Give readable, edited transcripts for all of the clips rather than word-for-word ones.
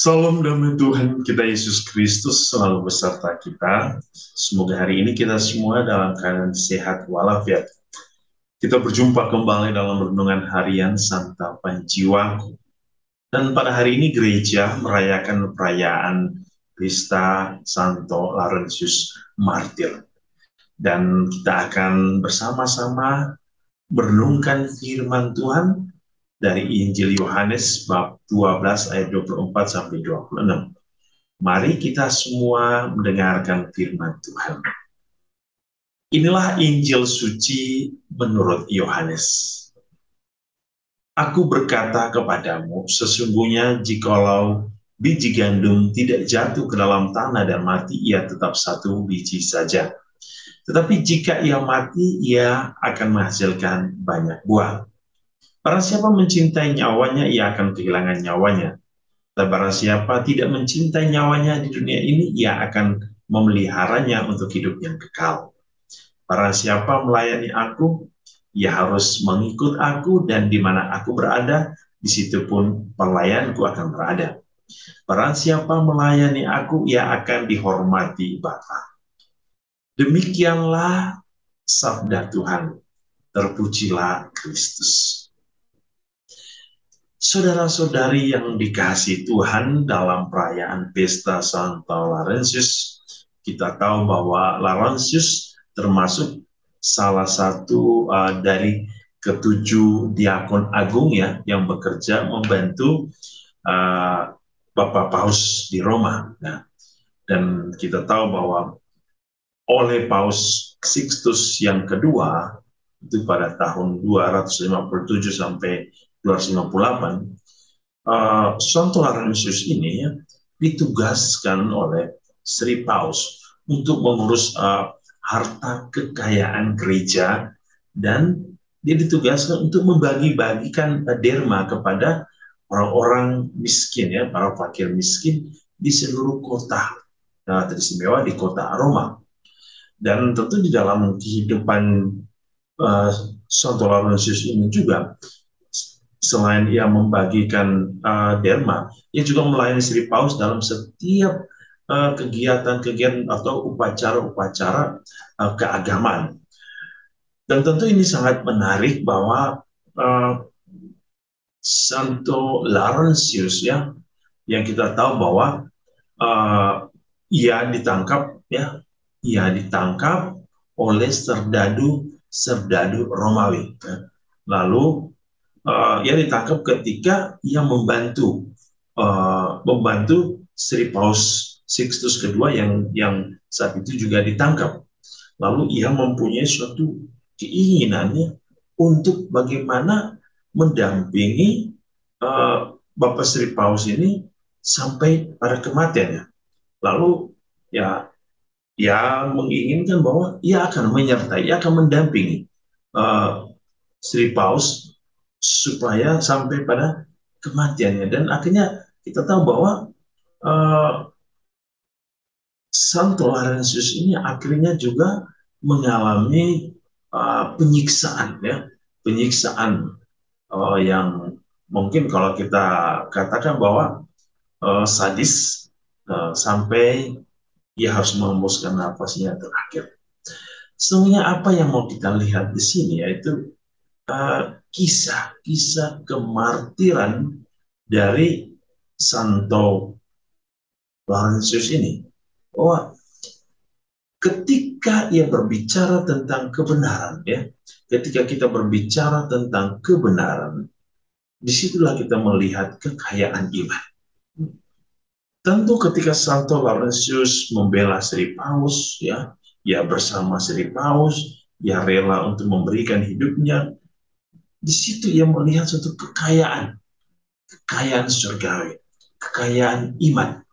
Salam damai Tuhan kita Yesus Kristus selalu beserta kita. Semoga hari ini kita semua dalam keadaan sehat walafiat. Kita berjumpa kembali dalam renungan harian Santapan Jiwaku. Dan pada hari ini gereja merayakan perayaan Pesta Santo Laurentius Martir. Dan kita akan bersama-sama merenungkan firman Tuhan dari Injil Yohanes bab 12 ayat 24 sampai 26. Mari kita semua mendengarkan firman Tuhan. Inilah Injil suci menurut Yohanes. Aku berkata kepadamu, sesungguhnya jikalau biji gandum tidak jatuh ke dalam tanah dan mati, ia tetap satu biji saja. Tetapi jika ia mati, ia akan menghasilkan banyak buah. Barang siapa mencintai nyawanya, ia akan kehilangan nyawanya. Dan barang siapa tidak mencintai nyawanya di dunia ini, ia akan memeliharanya untuk hidup yang kekal. Barang siapa melayani aku, ia harus mengikut aku, dan di mana aku berada, di situ pun pelayanku akan berada. Barang siapa melayani aku, ia akan dihormati Bapa. Demikianlah sabda Tuhan. Terpujilah Kristus. Saudara-saudari yang dikasihi Tuhan, dalam perayaan Pesta Santo Laurentius, kita tahu bahwa Laurentius termasuk salah satu dari ketujuh diakon agung ya, yang bekerja membantu Bapak Paus di Roma. Nah, dan kita tahu bahwa oleh Paus Sixtus yang kedua, itu pada tahun 257 sampai 258, Santo Laurentius ini ditugaskan oleh Sri Paus untuk mengurus harta kekayaan gereja, dan dia ditugaskan untuk membagi-bagikan derma kepada orang-orang miskin, ya, para fakir miskin di seluruh kota teristimewa di kota Roma. Dan tentu di dalam kehidupan Santo Laurentius ini juga, selain ia membagikan derma, ia juga melayani Sri Paus dalam setiap kegiatan-kegiatan atau upacara-upacara keagamaan. Dan tentu ini sangat menarik bahwa Santo Laurentius ya, yang kita tahu bahwa ia ditangkap oleh serdadu Romawi. Lalu ia ditangkap ketika ia membantu Sri Paus Sixtus kedua yang saat itu juga ditangkap. Lalu ia mempunyai suatu keinginannya untuk bagaimana mendampingi Bapak Sri Paus ini sampai pada kematiannya. Lalu ya, ia menginginkan bahwa ia akan menyertai, ia akan mendampingi Sri Paus supaya sampai pada kematiannya. Dan akhirnya kita tahu bahwa Santo Laurentius ini akhirnya juga mengalami penyiksaan, ya, penyiksaan yang mungkin kalau kita katakan bahwa sadis, sampai ia harus menghembuskan nafasnya terakhir. Sebenarnya apa yang mau kita lihat di sini yaitu kisah-kisah kemartiran dari Santo Laurentius ini. Bahwa ketika ia berbicara tentang kebenaran, ya, ketika kita berbicara tentang kebenaran, disitulah kita melihat kekayaan iman. Tentu ketika Santo Laurentius membela Sri Paus, ya bersama Sri Paus, ia rela untuk memberikan hidupnya. Di situ ia melihat suatu kekayaan surgawi, kekayaan iman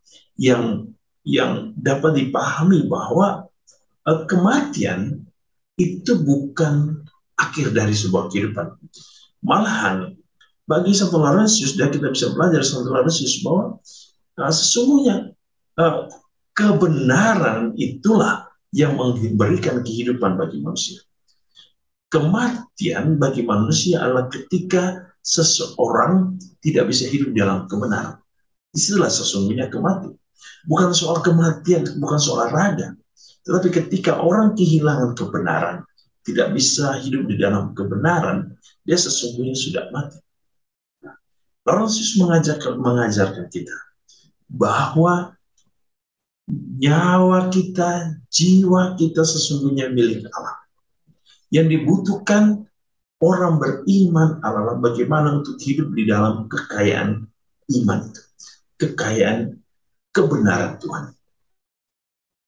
yang dapat dipahami bahwa kematian itu bukan akhir dari sebuah kehidupan. Malahan bagi Santo Laurentius, dan kita bisa belajar Santo Laurentius bahwa sesungguhnya kebenaran itulah yang memberikan kehidupan bagi manusia. Kematian bagi manusia adalah ketika seseorang tidak bisa hidup dalam kebenaran. Disitulah sesungguhnya kematian. Bukan soal kematian, bukan soal raga. Tetapi ketika orang kehilangan kebenaran, tidak bisa hidup di dalam kebenaran, dia sesungguhnya sudah mati. Lalu Yesus mengajarkan kita bahwa nyawa kita, jiwa kita sesungguhnya milik Allah. Yang dibutuhkan orang beriman adalah bagaimana untuk hidup di dalam kekayaan iman itu. Kekayaan kebenaran Tuhan.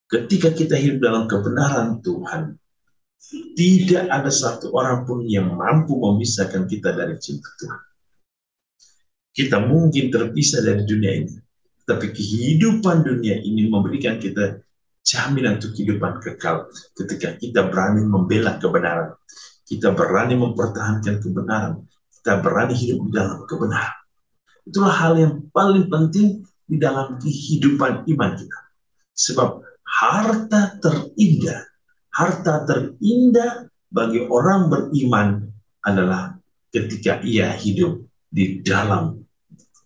Ketika kita hidup dalam kebenaran Tuhan, tidak ada satu orang pun yang mampu memisahkan kita dari cinta Tuhan. Kita mungkin terpisah dari dunia ini, tapi kehidupan dunia ini memberikan kita jaminan untuk kehidupan kekal. Ketika kita berani membela kebenaran, kita berani mempertahankan kebenaran, kita berani hidup di dalam kebenaran. Itulah hal yang paling penting di dalam kehidupan iman kita. Sebab harta terindah bagi orang beriman adalah ketika ia hidup di dalam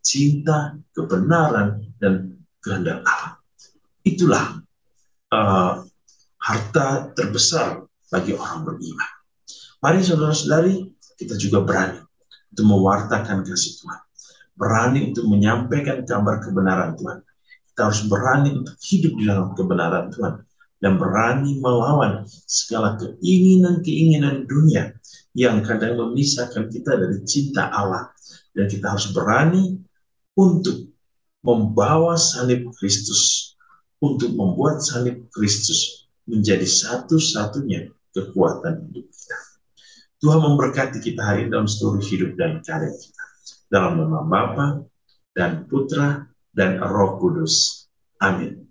cinta, kebenaran, dan kehendak Allah. Itulah harta terbesar bagi orang beriman. Mari saudara-saudari, kita juga berani untuk mewartakan kasih Tuhan. Berani untuk menyampaikan kabar kebenaran Tuhan. Kita harus berani untuk hidup di dalam kebenaran Tuhan. Dan berani melawan segala keinginan-keinginan dunia yang kadang memisahkan kita dari cinta Allah. Dan kita harus berani untuk membawa salib Kristus, untuk membuat salib Kristus menjadi satu-satunya kekuatan hidup kita. Tuhan memberkati kita hari ini dalam seluruh hidup dan karya kita. Dalam nama Bapa dan Putra dan Roh Kudus. Amin.